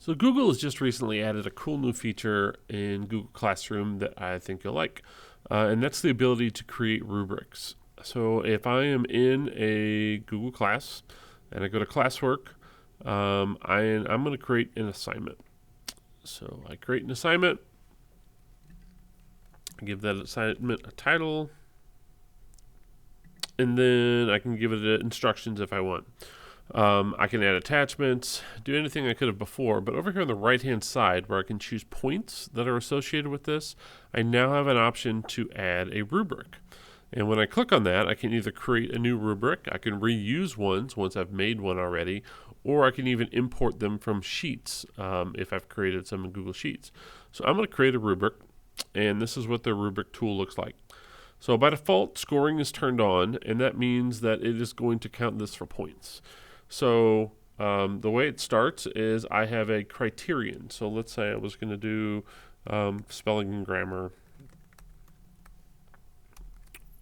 So Google has just recently added a cool new feature in Google Classroom that I think you'll like, and that's the ability to create rubrics. So if I am in a Google class and I go to classwork, I'm going to create an assignment. So I create an assignment, I give that assignment a title, and then I can give it instructions if I want. I can add attachments, do anything I could have before, but over here on the right hand side where I can choose points that are associated with this, I now have an option to add a rubric. And when I click on that, I can either create a new rubric, I can reuse ones once I've made one already, or I can even import them from Sheets if I've created some in Google Sheets. So I'm going to create a rubric, and this is what the rubric tool looks like. So by default, scoring is turned on, and that means that it is going to count this for points. So the way it starts is I have a criterion. So let's say I was going to do spelling and grammar.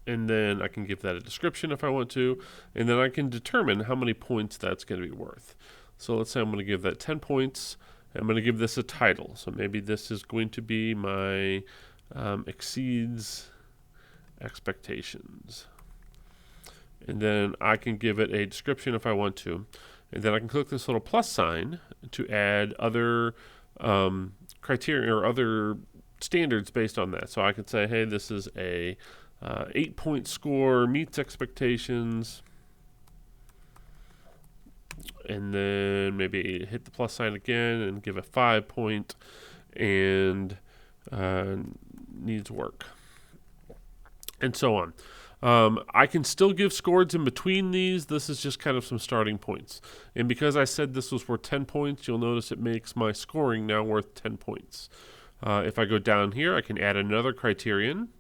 And then I can give that a description if I want to. And then I can determine how many points that's going to be worth. So let's say I'm going to give that 10 points. I'm going to give this a title. So maybe this is going to be my exceeds expectations. And then I can give it a description if I want to. And then I can click this little plus sign to add other criteria or other standards based on that. So I can say, hey, this is a 8-point score, meets expectations. And then maybe hit the plus sign again and give a 5-point and needs work. And so on. I can still give scores in between these. This is just kind of some starting points. And because I said this was worth 10 points, you'll notice it makes my scoring now worth 10 points. If I go down here, I can add another criterion.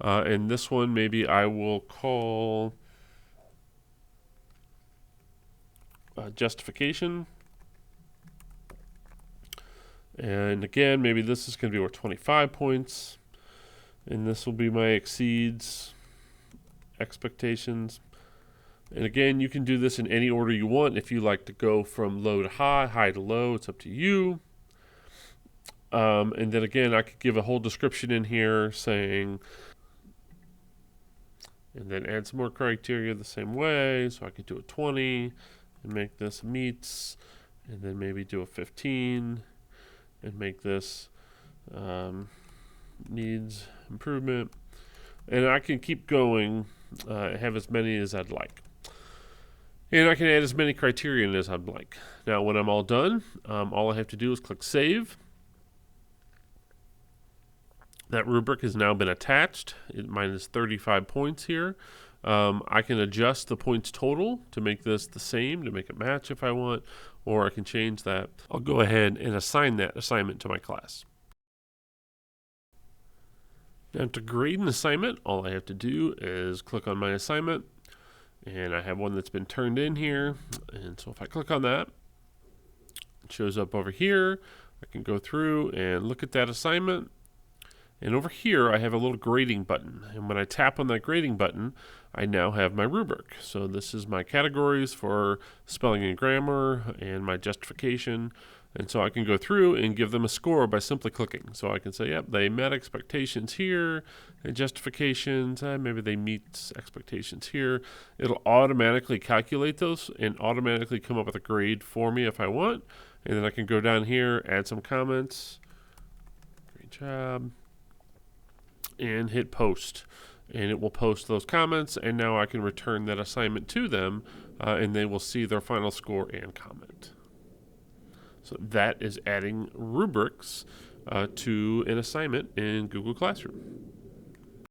And this one maybe I will call Justification. And again, maybe this is going to be worth 25 points. And this will be my exceeds expectations. And again, you can do this in any order you want. If you like to go from low to high, high to low, it's up to you. And then again, I could give a whole description in here saying, and then add some more criteria the same way. So I could do a 20 and make this meets, and then maybe do a 15 and make this needs improvement. And I can keep going, have as many as I'd like. And I can add as many criterion as I'd like. Now, when I'm all done, all I have to do is click Save. That rubric has now been attached. Mine is 35 points here. I can adjust the points total to make this the same, to make it match if I want, or I can change that. I'll go ahead and assign that assignment to my class. Now to grade an assignment, all I have to do is click on my assignment, and I have one that's been turned in here. And so if I click on that, it shows up over here. I can go through and look at that assignment. And over here, I have a little grading button. And when I tap on that grading button, I now have my rubric. So this is my categories for spelling and grammar and my justification. And so I can go through and give them a score by simply clicking. So I can say, yep, they met expectations here, and justifications, maybe they meet expectations here. It'll automatically calculate those and automatically come up with a grade for me if I want. And then I can go down here, add some comments. Great job. And hit post, and it will post those comments, and now I can return that assignment to them, and they will see their final score and comment. So that is adding rubrics to an assignment in Google Classroom.